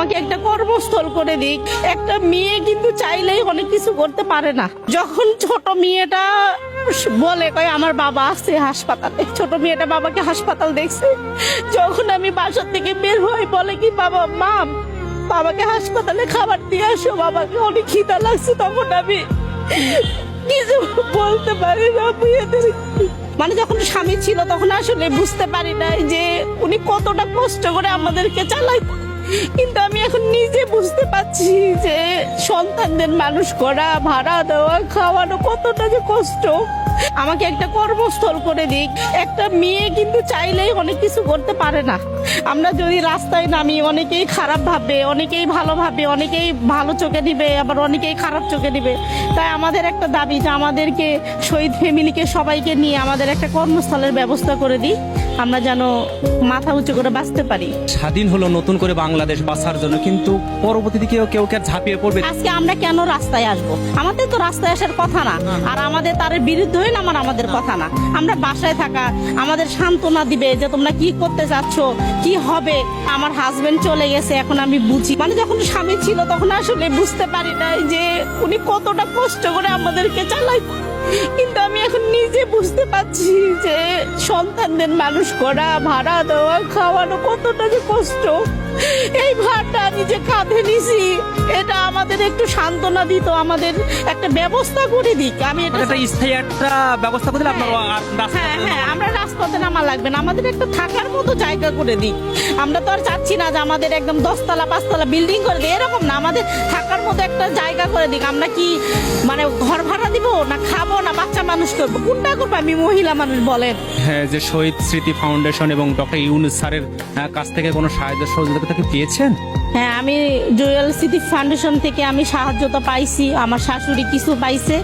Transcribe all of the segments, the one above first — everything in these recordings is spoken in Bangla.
আমাকে একটা কর্মস্থল করে দিক। একটা মেয়ে কিন্তু চাইলেই অনেক কিছু করতে পারে না। যখন ছোট মেয়েটা বলে কয় আমার বাবা আছে হাসপাতালে, ছোট মেয়েটা বাবাকে হাসপাতাল দেখছে, যখন আমি বাসা থেকে বের হই বলে কি মা বাবাকে হাসপাতালে খাবার দিয়ে আসো, বাবাকে অনেক খিদা লাগছে, তখন আমি কিছু বলতে পারি না। মানে যখন স্বামী ছিল তখন আসলে বুঝতে পারি নাই যে উনি কতটা কষ্ট করে আমাদেরকে চালায়, কিন্তু আমি এখন নিজে বুঝতে পারছি যে সন্তানদের মানুষ করা, ভাড়া দেওয়া, খাওয়ানো কতটা যে কষ্ট। আমাকে একটা কর্মস্থল করে দিক। একটা মেয়ে কিন্তু চাইলেই অনেক কিছু করতে পারে না। আমরা যদি রাস্তায় নামি অনেকেই খারাপ ভাববে, অনেকেই ভালো ভাববে, অনেকেই ভালো চোখে দিবে, আবার অনেকেই খারাপ চোখে দিবে। তাই আমাদের একটা দাবি যে আমাদেরকে শহীদ ফ্যামিলিকে সবাইকে নিয়ে আমাদের একটা কর্মস্থলের ব্যবস্থা করে দিই, আমরা যেন মাথা উঁচু করে বাঁচতে পারি। স্বাধীন হলো নতুন করে বাংলাদেশ বাঁচার জন্য, কিন্তু পরবর্তীতে কেউ কেউ ঝাঁপিয়ে পড়বে। আজকে আমরা কেন রাস্তায় আসবো? আমাদের তো রাস্তায় আসার কথা না, আর আমাদের তার বিরুদ্ধে হয়ে নামার আমাদের কথা না। আমরা বাসায় থাকা, আমাদের সান্ত্বনা দিবে যে তোমরা কি করতে চাচ্ছ, কি হবে। আমার হাজবেন্ড চলে গেছে, এখন আমি বুঝি। মানে যখন স্বামী ছিল তখন আসলে বুঝতে পারি নাই যে উনি কতটা কষ্ট করে আমাদেরকে চালায়, কিন্তু আমি এখন নিজে বুঝতে পারছি যে সন্তানদের মানুষ করা, ভাড়া দেওয়া, খাওয়ানো কতটা যে কষ্ট। এই ভাড়টা নিজে কাঁধে নিছি, এটা আমাদের একটু সান্ত্বনা দিত, আমাদের একটা ব্যবস্থা করে দিক। আমি এটা স্থায়ী একটা ব্যবস্থা করে দিলে হ্যাঁ, আমরা রাজপথে নামা লাগবে না, আমাদের একটা থাকার মতো জায়গা করে দিক। আমরা তো আর চাচ্ছি না যে আমাদের একদম 10তলা 5তলা বিল্ডিং করে দিই, এরকম না, আমাদের থাকার মতো একটা জায়গা করে দিক। আমরা কি মানে ঘর ভাড়া দিব, না খাবো, না বাচ্চা মানুষ করবো, কোনটা করবো? আমি মহিলা মানুষ, বলেন। হ্যাঁ, যে শহীদ স্মৃতি ফাউন্ডেশন এবং ডক্টর ইউনূস স্যারের কাছ থেকে কোনো সাহায্য সহযোগিতা কি পেয়েছেন? হ্যাঁ, আমি জুয়েল স্মৃতি ফাউন্ডেশন থেকে আমি সাহায্য তো পাইছি। আমার শাশুড়ি কিছু পাইছে,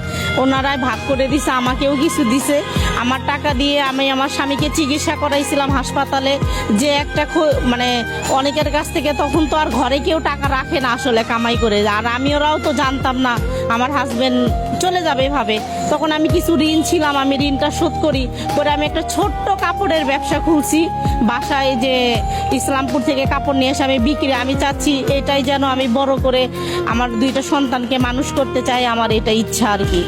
ওনারাই ভাগ করে দিছে, আমাকেও কিছু দিছে। আমার টাকা দিয়ে আমি আমার স্বামীকে চিকিৎসা করাইছিলাম হাসপাতালে। যে একটা মানে অনেকের কাছ থেকে তখন তো আর ঘরে কেউ টাকা রাখে না আসলে কামাই করে, আর আমি ওরাও তো জানতাম না আমার হাজবেন্ড চলে যাবে এভাবে। তখন আমি কিছু ঋণ ছিলাম, আমি ঋণটা শোধ করি করে আমি একটা ছোট্ট কাপড়ের ব্যবসা খুলছি বাসায়। যে ইসলামপুর থেকে কাপড় নিয়ে এসে আমি বিক্রি, আমি চাচ্ছি এটাই যেন আমি বড় করে আমার 2টা সন্তানকে মানুষ করতে চাই, আমার এটা ইচ্ছা আর কি।